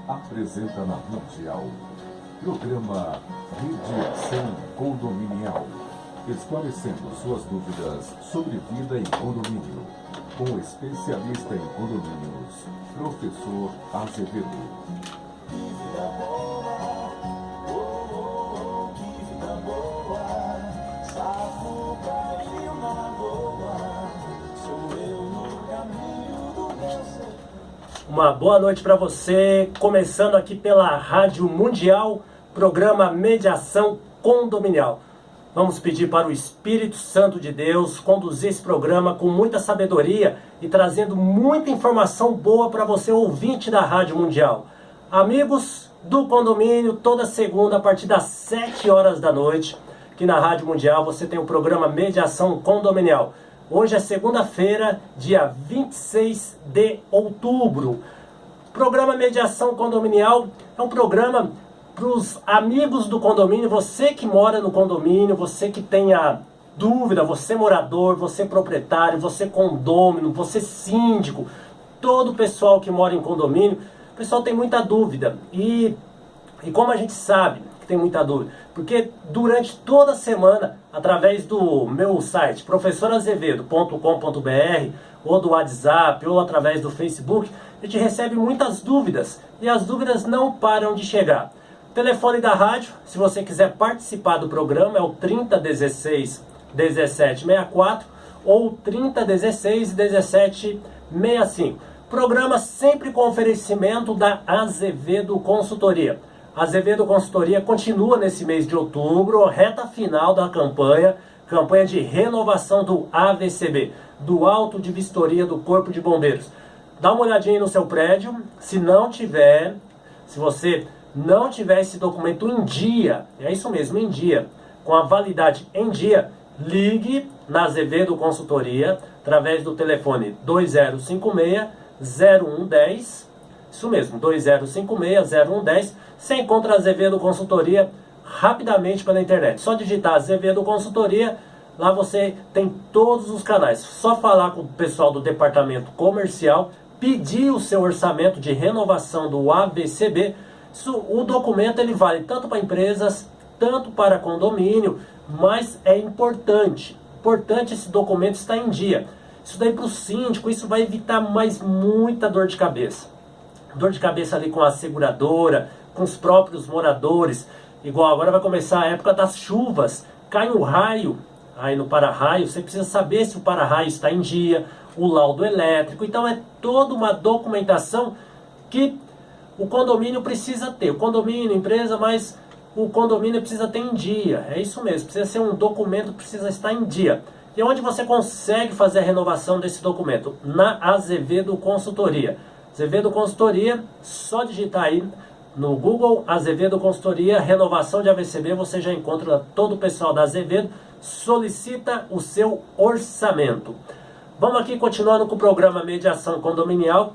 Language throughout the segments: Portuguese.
apresenta na Mundial programa Mediação Condominial, esclarecendo suas dúvidas sobre vida em condomínio, com o especialista em condomínios, professor Azevedo. Uma boa noite para você, começando aqui pela Rádio Mundial, programa Mediação Condominial. Vamos pedir para o Espírito Santo de Deus conduzir esse programa com muita sabedoria e trazendo muita informação boa para você, ouvinte da Rádio Mundial. Amigos do condomínio, toda segunda a partir das 7 horas da noite, aqui na Rádio Mundial você tem o programa Mediação Condominial. Hoje é segunda-feira, dia 26 de outubro. Programa Mediação Condominial é um programa para os amigos do condomínio, você que mora no condomínio, você que tenha dúvida, você morador, você proprietário, você condômino, você síndico, todo o pessoal que mora em condomínio, o pessoal tem muita dúvida. E como a gente sabe que tem muita dúvida? Porque durante toda a semana, através do meu site, professorazevedo.com.br, ou do WhatsApp, ou através do Facebook, a gente recebe muitas dúvidas, e as dúvidas não param de chegar. O telefone da rádio, se você quiser participar do programa, é o 3016 1764 ou 3016 1765. Programa sempre com oferecimento da Azevedo Consultoria. A Azevedo Consultoria continua nesse mês de outubro, reta final da campanha de renovação do AVCB, do Auto de Vistoria do Corpo de Bombeiros. Dá uma olhadinha no seu prédio, se você não tiver esse documento em dia, é isso mesmo, em dia, com a validade em dia, ligue na Azevedo Consultoria, através do telefone 2056-0110, isso mesmo, 2056-0110, você encontra a Azevedo Consultoria rapidamente pela internet. Só digitar Azevedo Consultoria, lá você tem todos os canais. Só falar com o pessoal do departamento comercial, pedir o seu orçamento de renovação do AVCB. O documento ele vale tanto para empresas, tanto para condomínio, mas é importante esse documento estar em dia. Isso daí para o síndico, isso vai evitar mais muita dor de cabeça. Dor de cabeça ali com a seguradora, com os próprios moradores. Igual agora vai começar a época das chuvas, cai um raio aí no para-raio, você precisa saber se o para-raio está em dia, o laudo elétrico. Então é toda uma documentação que o condomínio precisa ter. O condomínio, empresa, mas o condomínio precisa ter em dia. É isso mesmo, precisa ser um documento que precisa estar em dia. E onde você consegue fazer a renovação desse documento? Na Azevedo Consultoria. Azevedo Consultoria, só digitar aí no Google Azevedo Consultoria, renovação de AVCB, você já encontra todo o pessoal da Azevedo, solicita o seu orçamento. Vamos aqui continuando com o programa Mediação Condominial,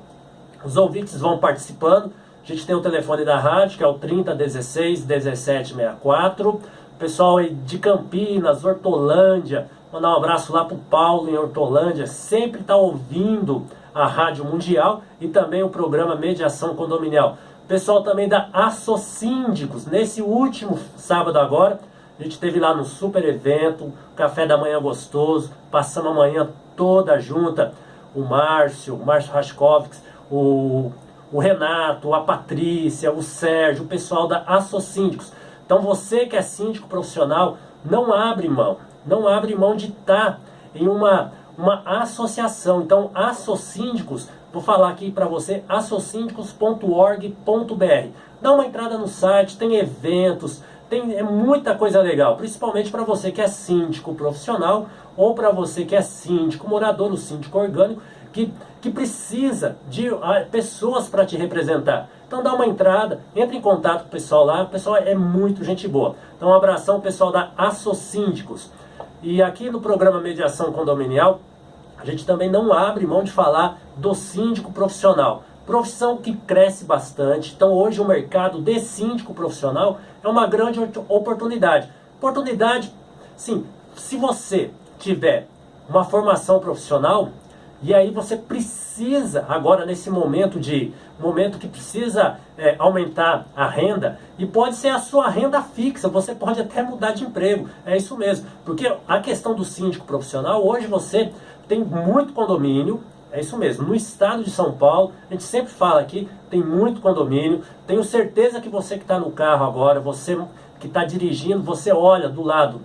os ouvintes vão participando, a gente tem o telefone da rádio, que é o 3016 1764, o pessoal aí de Campinas, Hortolândia, mandar um abraço lá para o Paulo em Hortolândia, sempre está ouvindo a Rádio Mundial e também o programa Mediação Condominial. Pessoal também da Assocíndicos, nesse último sábado agora, a gente esteve lá no super evento, café da manhã gostoso, passamos a manhã toda junta, o Márcio Raskovics, o Renato, a Patrícia, o Sérgio, o pessoal da Assocíndicos. Então você que é síndico profissional, não abre mão de estar em uma associação. Então, Assocíndicos, vou falar aqui para você, assocíndicos.org.br. Dá uma entrada no site, tem eventos, é muita coisa legal, principalmente para você que é síndico profissional ou para você que é síndico morador, o síndico orgânico, que precisa de pessoas para te representar. Então dá uma entrada, entre em contato com o pessoal lá, o pessoal é muito gente boa. Então um abração pessoal da Assocíndicos. E aqui no programa Mediação Condominial, a gente também não abre mão de falar do síndico profissional. Profissão que cresce bastante. Então hoje o mercado de síndico profissional é uma grande oportunidade. Oportunidade, sim, se você tiver uma formação profissional, E aí você precisa, agora nesse momento que precisa aumentar a renda, e pode ser a sua renda fixa, você pode até mudar de emprego, é isso mesmo. Porque a questão do síndico profissional, hoje você tem muito condomínio, é isso mesmo, no estado de São Paulo, a gente sempre fala aqui, tem muito condomínio, tenho certeza que você que está no carro agora, você que está dirigindo, você olha do lado,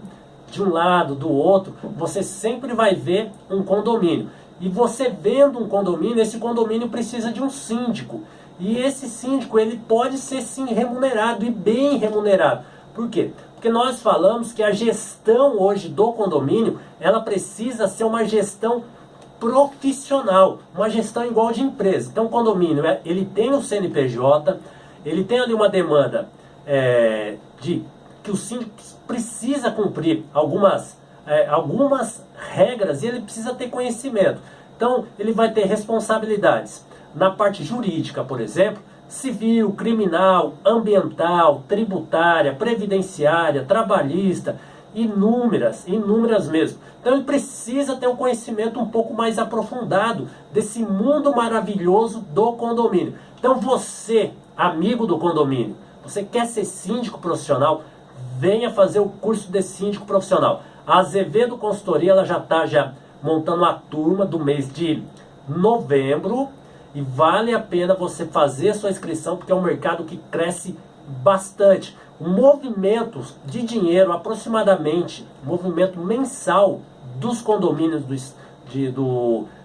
de um lado, do outro, você sempre vai ver um condomínio. E você vendo um condomínio, esse condomínio precisa de um síndico. E esse síndico, ele pode ser sim remunerado e bem remunerado. Por quê? Porque nós falamos que a gestão hoje do condomínio, ela precisa ser uma gestão profissional, uma gestão igual de empresa. Então o condomínio, ele tem o CNPJ, ele tem ali uma demanda que o síndico precisa cumprir algumas regras e ele precisa ter conhecimento. Então, ele vai ter responsabilidades na parte jurídica, por exemplo, civil, criminal, ambiental, tributária, previdenciária, trabalhista, inúmeras mesmo. Então, ele precisa ter um conhecimento um pouco mais aprofundado desse mundo maravilhoso do condomínio. Então, você, amigo do condomínio, você quer ser síndico profissional, venha fazer o curso de síndico profissional. A Azevedo Consultoria, ela já está montando a turma do mês de novembro e vale a pena você fazer a sua inscrição porque é um mercado que cresce bastante. O movimento de dinheiro, aproximadamente, movimento mensal dos condomínios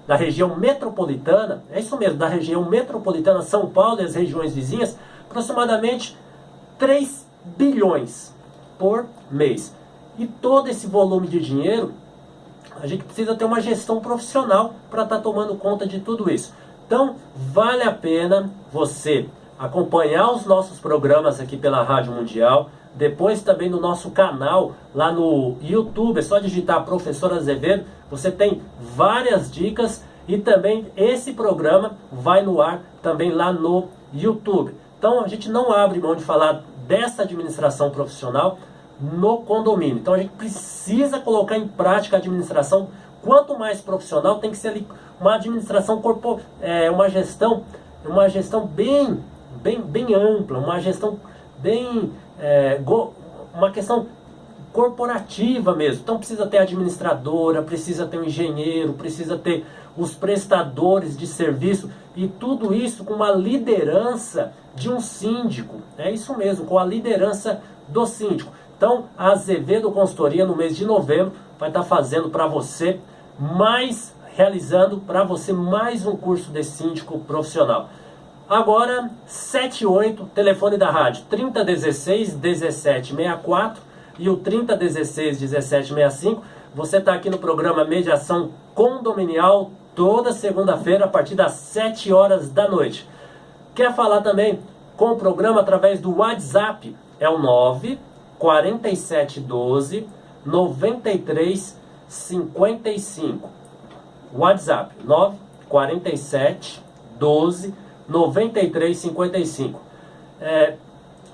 da região metropolitana, é isso mesmo, da região metropolitana, São Paulo e as regiões vizinhas, aproximadamente 3 bilhões por mês. E todo esse volume de dinheiro, a gente precisa ter uma gestão profissional para estar tomando conta de tudo isso. Então, vale a pena você acompanhar os nossos programas aqui pela Rádio Mundial, depois também no nosso canal, lá no YouTube, é só digitar Professor Azevedo, você tem várias dicas e também esse programa vai no ar também lá no YouTube. Então, a gente não abre mão de falar dessa administração profissional no condomínio. Então a gente precisa colocar em prática a administração. Quanto mais profissional, tem que ser ali uma administração uma gestão bem ampla, uma gestão uma questão corporativa mesmo. Então precisa ter administradora, precisa ter um engenheiro, precisa ter os prestadores de serviço e tudo isso com uma liderança de um síndico. É isso mesmo, com a liderança do síndico. Então, a Azevedo Consultoria, no mês de novembro, vai estar fazendo para você realizando para você mais um curso de síndico profissional. Agora, 78, telefone da rádio, 3016-1764 e o 3016-1765. Você está aqui no programa Mediação Condominial, toda segunda-feira, a partir das 7 horas da noite. Quer falar também com o programa através do WhatsApp? É o 94712 9355. WhatsApp 94712 9355.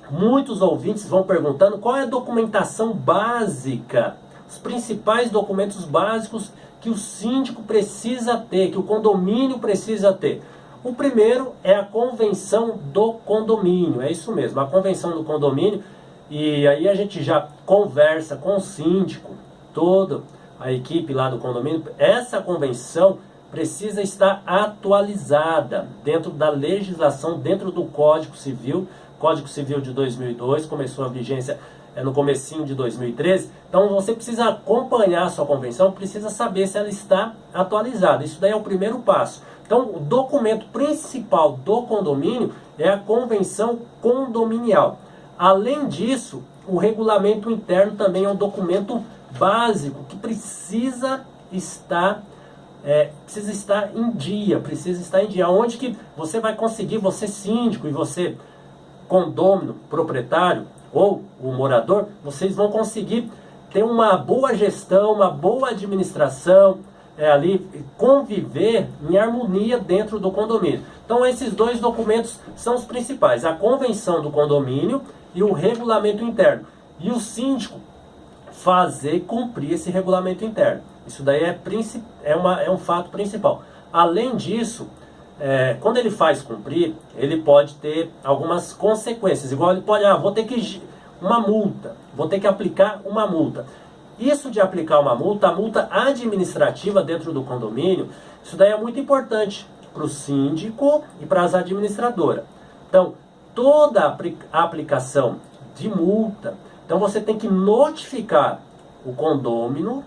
Muitos ouvintes vão perguntando qual é a documentação básica, os principais documentos básicos que o síndico precisa ter, que o condomínio precisa ter. O primeiro é a convenção do condomínio, é isso mesmo, a convenção do condomínio. E aí a gente já conversa com o síndico, toda a equipe lá do condomínio. Essa convenção precisa estar atualizada dentro da legislação, dentro do Código Civil de 2002, começou a vigência no comecinho de 2013. Então você precisa acompanhar a sua convenção, precisa saber se ela está atualizada. Isso daí é o primeiro passo. Então o documento principal do condomínio é a convenção condominial. Além disso, o regulamento interno também é um documento básico que precisa estar em dia, onde que você vai conseguir, você síndico e você condômino, proprietário ou o morador, vocês vão conseguir ter uma boa gestão, uma boa administração, ali conviver em harmonia dentro do condomínio. Então esses dois documentos são os principais, a convenção do condomínio e o regulamento interno. E o síndico fazer cumprir esse regulamento interno. Isso daí é um fato principal. Além disso, quando ele faz cumprir, ele pode ter algumas consequências. Igual ele pode, vou ter que uma multa, vou ter que aplicar uma multa. Isso de aplicar uma multa, a multa administrativa dentro do condomínio, isso daí é muito importante para o síndico e para as administradoras. Então, toda a aplicação de multa, então você tem que notificar o condômino,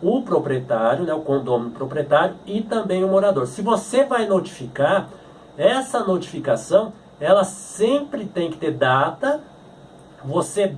o proprietário, né, o condômino proprietário e também o morador. Se você vai notificar, essa notificação, ela sempre tem que ter data, você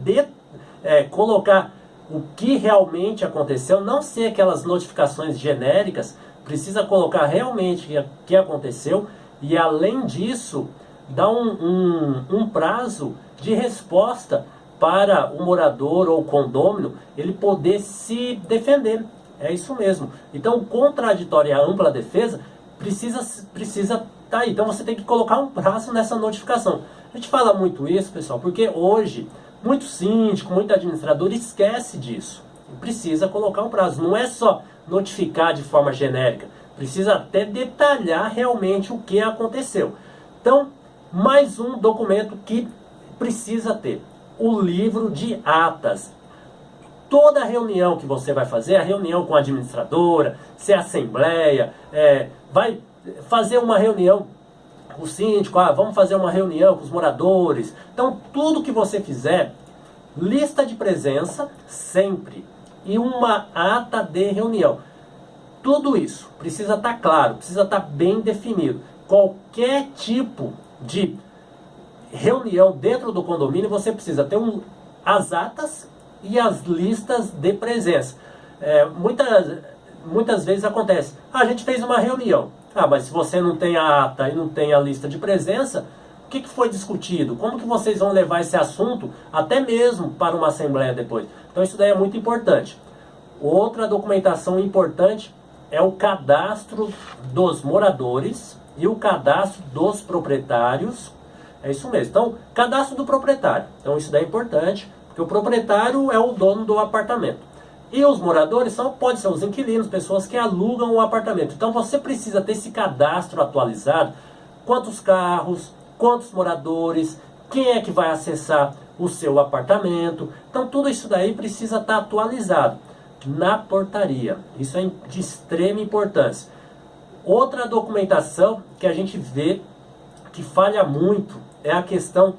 colocar o que realmente aconteceu, não ser aquelas notificações genéricas, precisa colocar realmente o que aconteceu e, além disso, dar um prazo de resposta para o morador ou o condômino ele poder se defender. É isso mesmo. Então, contraditória e ampla defesa precisa tá aí. Então, você tem que colocar um prazo nessa notificação. A gente fala muito isso, pessoal, porque hoje muito síndico, muito administrador esquece disso. Precisa colocar um prazo. Não é só notificar de forma genérica. Precisa até detalhar realmente o que aconteceu. Então, mais um documento que precisa ter. O livro de atas. Toda reunião que você vai fazer, a reunião com a administradora, se é assembleia, vai fazer uma reunião com o síndico, vamos fazer uma reunião com os moradores. Então, tudo que você fizer, lista de presença, sempre, e uma ata de reunião. Tudo isso precisa estar claro, precisa estar bem definido. Qualquer tipo de reunião dentro do condomínio, você precisa ter as atas e as listas de presença. Muitas vezes acontece, a gente fez uma reunião, mas se você não tem a ata e não tem a lista de presença, o que foi discutido? Como que vocês vão levar esse assunto até mesmo para uma assembleia depois? Então isso daí é muito importante. Outra documentação importante é o cadastro dos moradores e o cadastro dos proprietários. É isso mesmo. Então, cadastro do proprietário. Então isso daí é importante, porque o proprietário é o dono do apartamento. E os moradores podem ser os inquilinos, pessoas que alugam o apartamento. Então você precisa ter esse cadastro atualizado. Quantos carros, quantos moradores, quem é que vai acessar o seu apartamento. Então tudo isso daí precisa estar atualizado na portaria. Isso é de extrema importância. Outra documentação que a gente vê que falha muito é a questão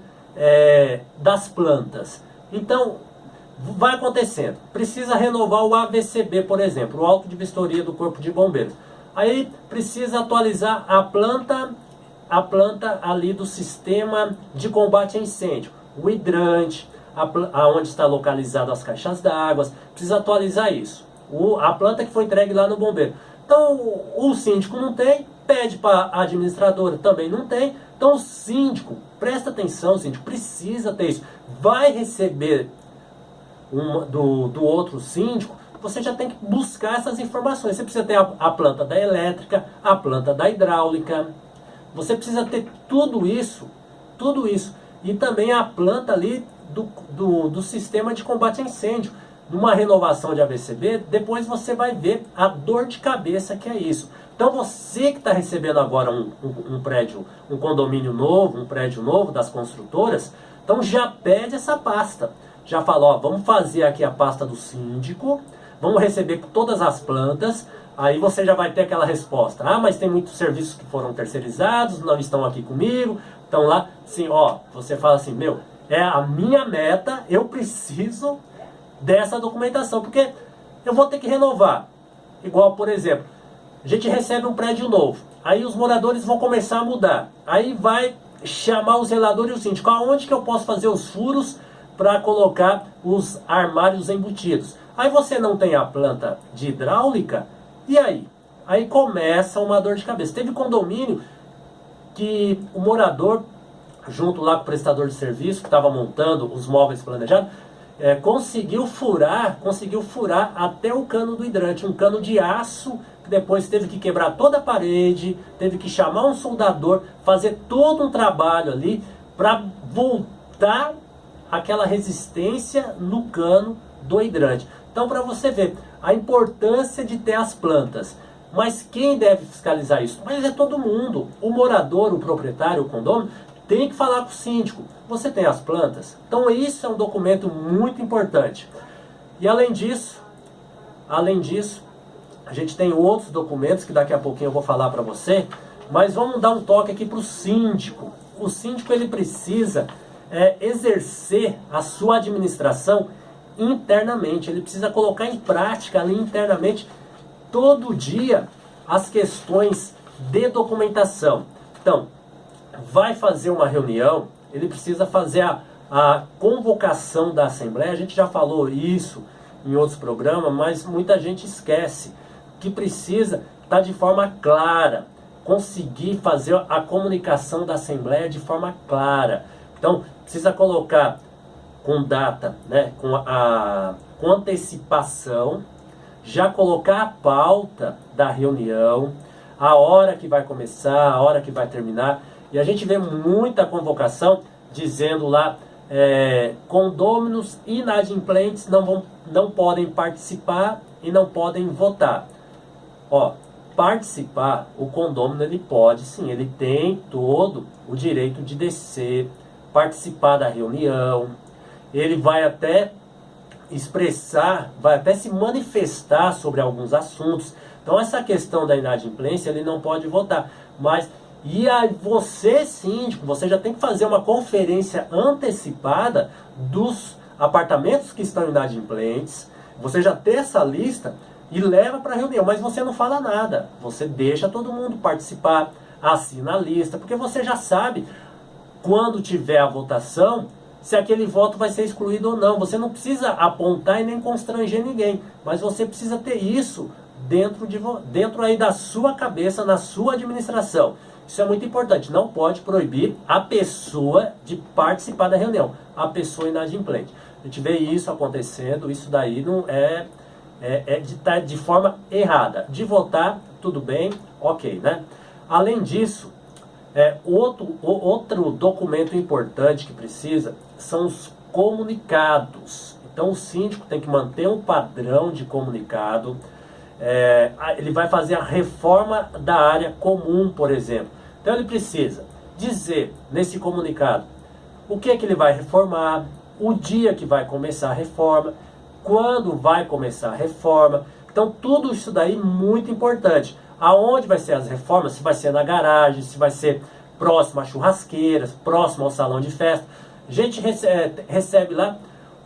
das plantas. Então, vai acontecendo. Precisa renovar o AVCB, por exemplo, o auto de vistoria do Corpo de Bombeiros. Aí precisa atualizar a planta ali do sistema de combate a incêndio, o hidrante, aonde está localizado as caixas d'água, precisa atualizar isso. A planta que foi entregue lá no bombeiro. Então, o síndico não tem, pede para a administradora, também não tem. Então, o síndico, presta atenção, o síndico precisa ter isso. Vai receber do outro síndico, você já tem que buscar essas informações. Você precisa ter a planta da elétrica, a planta da hidráulica. Você precisa ter tudo isso. E também a planta ali do sistema de combate a incêndio. Numa renovação de AVCB, depois você vai ver a dor de cabeça que é isso. Então você que está recebendo agora um prédio, um condomínio novo, um prédio novo das construtoras, então já pede essa pasta. Já fala, vamos fazer aqui a pasta do síndico, vamos receber todas as plantas, aí você já vai ter aquela resposta. Mas tem muitos serviços que foram terceirizados, não estão aqui comigo, estão lá. Sim, você fala assim, é a minha meta, eu preciso dessa documentação, porque eu vou ter que renovar. Igual, por exemplo, a gente recebe um prédio novo, aí os moradores vão começar a mudar, aí vai chamar o zelador e o síndico, aonde que eu posso fazer os furos para colocar os armários embutidos? Aí você não tem a planta de hidráulica, e aí? Aí começa uma dor de cabeça. Teve condomínio que o morador, junto lá com o prestador de serviço, que estava montando os móveis planejados, conseguiu furar até o cano do hidrante, um cano de aço, que depois teve que quebrar toda a parede, teve que chamar um soldador, fazer todo um trabalho ali para voltar aquela resistência no cano do hidrante. Então, para você ver a importância de ter as plantas. Mas quem deve fiscalizar isso? Mas é todo mundo. O morador, o proprietário, o condômino, tem que falar com o síndico. Você tem as plantas? Então isso é um documento muito importante. E além disso, a gente tem outros documentos que daqui a pouquinho eu vou falar para você, mas vamos dar um toque aqui para o síndico. O síndico ele precisa exercer a sua administração internamente, ele precisa colocar em prática ali internamente todo dia as questões de documentação. Então, vai fazer uma reunião, ele precisa fazer a convocação da Assembleia. A gente já falou isso em outros programas, mas muita gente esquece que precisa estar de forma clara, conseguir fazer a comunicação da Assembleia de forma clara. Então, precisa colocar com data, né, com antecipação, já colocar a pauta da reunião, a hora que vai começar, a hora que vai terminar. E a gente vê muita convocação dizendo lá, condôminos inadimplentes não podem participar e não podem votar. Ó, participar, o condômino ele pode sim, ele tem todo o direito de descer, participar da reunião, ele vai até expressar, vai até se manifestar sobre alguns assuntos. Então essa questão da inadimplência ele não pode votar, mas e aí você, síndico, você já tem que fazer uma conferência antecipada dos apartamentos que estão inadimplentes, você já tem essa lista e leva para a reunião, mas você não fala nada, você deixa todo mundo participar, assina a lista, porque você já sabe, quando tiver a votação, se aquele voto vai ser excluído ou não. Você não precisa apontar e nem constranger ninguém, mas você precisa ter isso dentro aí da sua cabeça, na sua administração. Isso é muito importante. Não pode proibir a pessoa de participar da reunião, a pessoa inadimplente. A gente vê isso acontecendo, isso daí não de estar de forma errada. De votar, tudo bem, ok, né? Além disso, outro documento importante que precisa são os comunicados. Então o síndico tem que manter um padrão de comunicado. Ele vai fazer a reforma da área comum, por exemplo. Então ele precisa dizer nesse comunicado o que ele vai reformar, o dia que vai começar a reforma, quando vai começar a reforma. Então tudo isso daí muito importante. Aonde vai ser as reformas, se vai ser na garagem, se vai ser próximo à churrasqueira, próximo ao salão de festa. A gente recebe lá,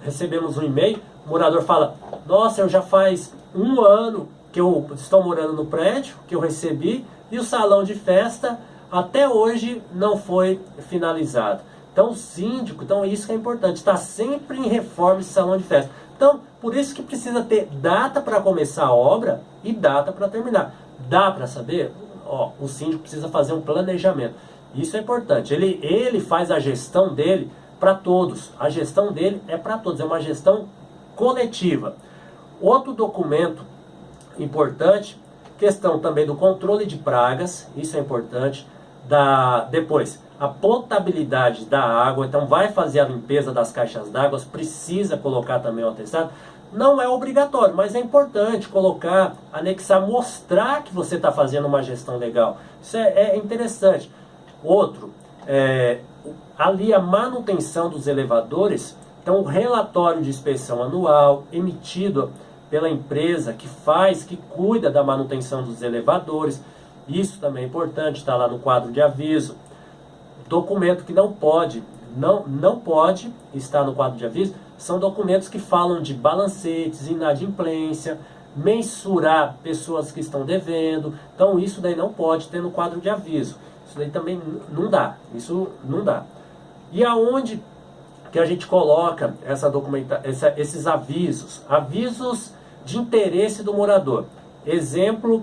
recebemos um e-mail, o morador fala, nossa, eu já faz 1 ano que eu estou morando no prédio, que eu recebi, e o salão de festa até hoje não foi finalizado. Então o síndico, então isso que é importante, está sempre em reforma esse salão de festa. Então, por isso que precisa ter data para começar a obra e data para terminar. Dá para saber? Ó, o síndico precisa fazer um planejamento. Isso é importante. Ele faz a gestão dele para todos. A gestão dele é para todos. É uma gestão coletiva. Outro documento importante, questão também do controle de pragas. Isso é importante. Depois, a potabilidade da água. Então, vai fazer a limpeza das caixas d'água. Precisa colocar também o atestado. Não é obrigatório, mas é importante colocar, anexar, mostrar que você está fazendo uma gestão legal. Isso é interessante. Outro, ali a manutenção dos elevadores. Então, o relatório de inspeção anual emitido pela empresa que cuida da manutenção dos elevadores. Isso também é importante, está lá no quadro de aviso. Documento que não pode estar no quadro de aviso são documentos que falam de balancetes, inadimplência, mensurar pessoas que estão devendo. Então isso daí não pode ter no quadro de aviso. Isso daí também não dá. Isso não dá. E aonde que a gente coloca esses avisos? Avisos de interesse do morador. Exemplo,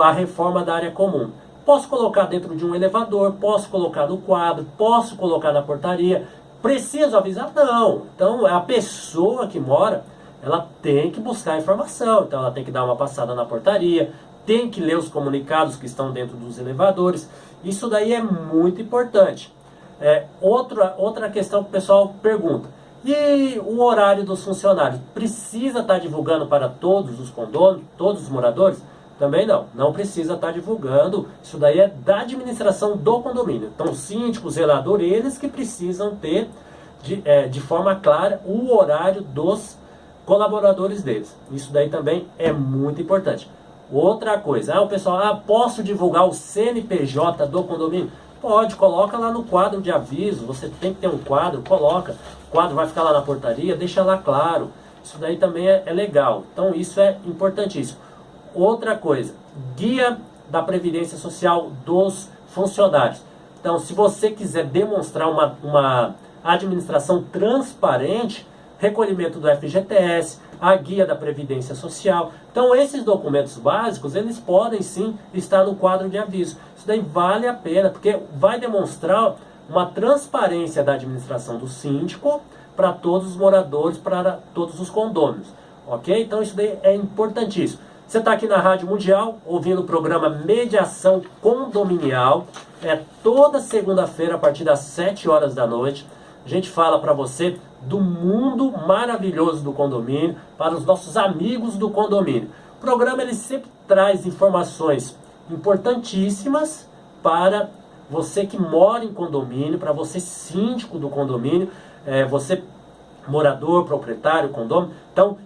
a reforma da área comum. Posso colocar dentro de um elevador, posso colocar no quadro, posso colocar na portaria. Preciso avisar? Não. Então a pessoa que mora, ela tem que buscar informação. Então ela tem que dar uma passada na portaria, tem que ler os comunicados que estão dentro dos elevadores. Isso daí é muito importante. Outra questão que o pessoal pergunta. E o horário dos funcionários? Precisa estar divulgando para todos os condôminos, todos os moradores? Também não, não precisa estar divulgando, isso daí é da administração do condomínio. Então, o síndico, o zelador, eles que precisam ter de forma clara o horário dos colaboradores deles. Isso daí também é muito importante. Outra coisa, o pessoal, posso divulgar o CNPJ do condomínio? Pode, coloca lá no quadro de aviso, você tem que ter um quadro, coloca. O quadro vai ficar lá na portaria, deixa lá claro. Isso daí também é legal. Então, isso é importantíssimo. Outra coisa, guia da Previdência Social dos funcionários. Então, se você quiser demonstrar uma administração transparente, recolhimento do FGTS, a guia da Previdência Social. Então, esses documentos básicos, eles podem sim estar no quadro de aviso. Isso daí vale a pena, porque vai demonstrar uma transparência da administração do síndico para todos os moradores, para todos os condôminos. Ok? Então, isso daí é importantíssimo. Você está aqui na Rádio Mundial, ouvindo o programa Mediação Condominial. É toda segunda-feira, a partir das 7 horas da noite. A gente fala para você do mundo maravilhoso do condomínio, para os nossos amigos do condomínio. O programa ele sempre traz informações importantíssimas para você que mora em condomínio, para você síndico do condomínio, você morador, proprietário, condômino. Então,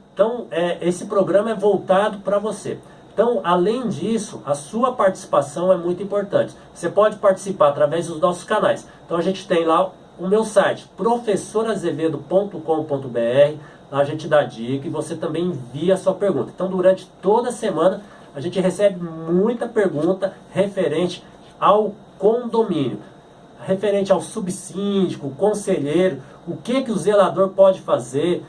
esse programa é voltado para você. Então, além disso, a sua participação é muito importante. Você pode participar através dos nossos canais. Então, a gente tem lá o meu site, professorazevedo.com.br. Lá a gente dá dica e você também envia a sua pergunta. Então, durante toda a semana, a gente recebe muita pergunta referente ao condomínio, referente ao subsíndico, conselheiro, o que o zelador pode fazer.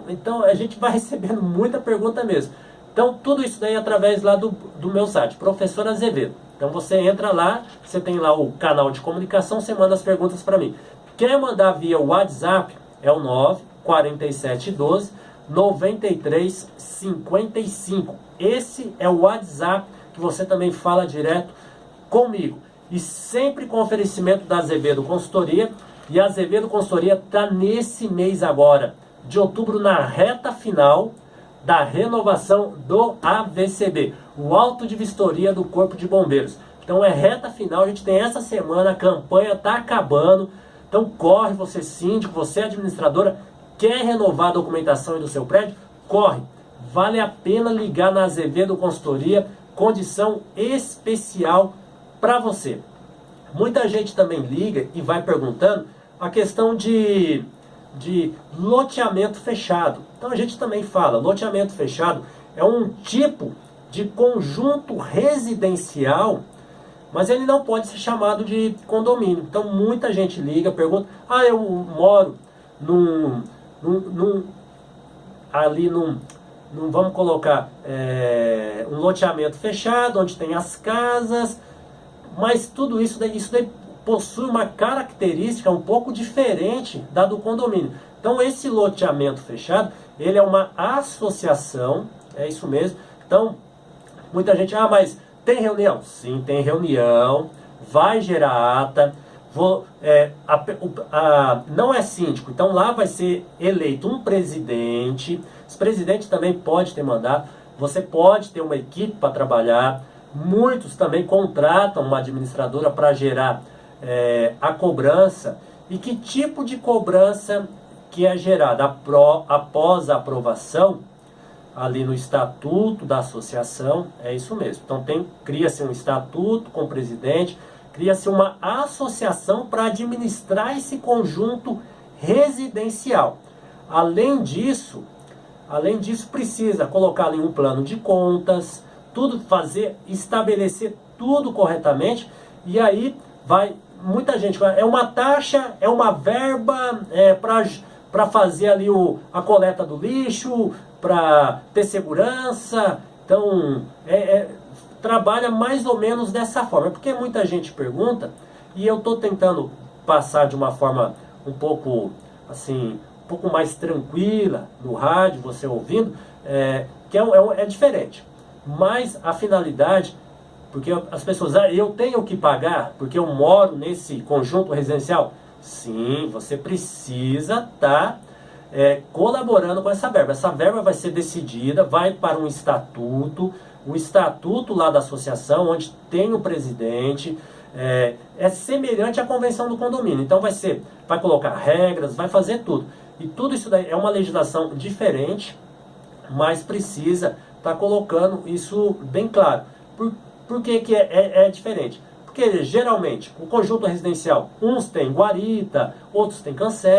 Então a gente vai recebendo muita pergunta mesmo. Então, tudo isso daí é através lá do meu site, Professor Azevedo. Então, você entra lá, você tem lá o canal de comunicação, você manda as perguntas para mim. Quer mandar via WhatsApp? É o 94712 9355. Esse é o WhatsApp que você também fala direto comigo. E sempre com oferecimento da Azevedo Consultoria. E a Azevedo Consultoria está nesse mês agora, de outubro, na reta final da renovação do AVCB, o Auto de Vistoria do Corpo de Bombeiros. Então é reta final, a gente tem essa semana, a campanha está acabando. Então corre, você síndico, você administradora, quer renovar a documentação aí do seu prédio? Corre, vale a pena ligar na Azevedo Consultoria, condição especial para você. Muita gente também liga e vai perguntando a questão de loteamento fechado. Então a gente também fala, loteamento fechado é um tipo de conjunto residencial, mas ele não pode ser chamado de condomínio. Então muita gente liga, pergunta, eu moro vamos colocar um loteamento fechado, onde tem as casas, mas tudo isso daí possui uma característica um pouco diferente da do condomínio. Então esse loteamento fechado, ele é uma associação, é isso mesmo. Então, muita gente, mas tem reunião? Sim, tem reunião, vai gerar ata, não é síndico, então lá vai ser eleito um presidente, esse presidente também pode ter mandato, você pode ter uma equipe para trabalhar, muitos também contratam uma administradora para gerar a cobrança. E que tipo de cobrança que é gerada após a aprovação ali no estatuto da associação? É isso mesmo. Então cria-se um estatuto com o presidente, cria-se uma associação para administrar esse conjunto residencial. Além disso precisa colocar ali um plano de contas, estabelecer tudo corretamente, e aí muita gente vai, é uma taxa, é uma verba para fazer ali a coleta do lixo, para ter segurança. Então, trabalha mais ou menos dessa forma. Porque muita gente pergunta, e eu estou tentando passar de uma forma um pouco mais tranquila no rádio, você ouvindo, que é diferente. Mas a finalidade, porque as pessoas, eu tenho que pagar porque eu moro nesse conjunto residencial? Sim, você precisa estar colaborando com essa verba. Essa verba vai ser decidida, vai para um estatuto, o estatuto lá da associação, onde tem o presidente, é semelhante à convenção do condomínio. Então vai colocar regras, vai fazer tudo. E tudo isso daí é uma legislação diferente, mas precisa estar colocando isso bem claro. Por que que é diferente? Porque geralmente o conjunto residencial, uns têm guarita, outros têm cancela.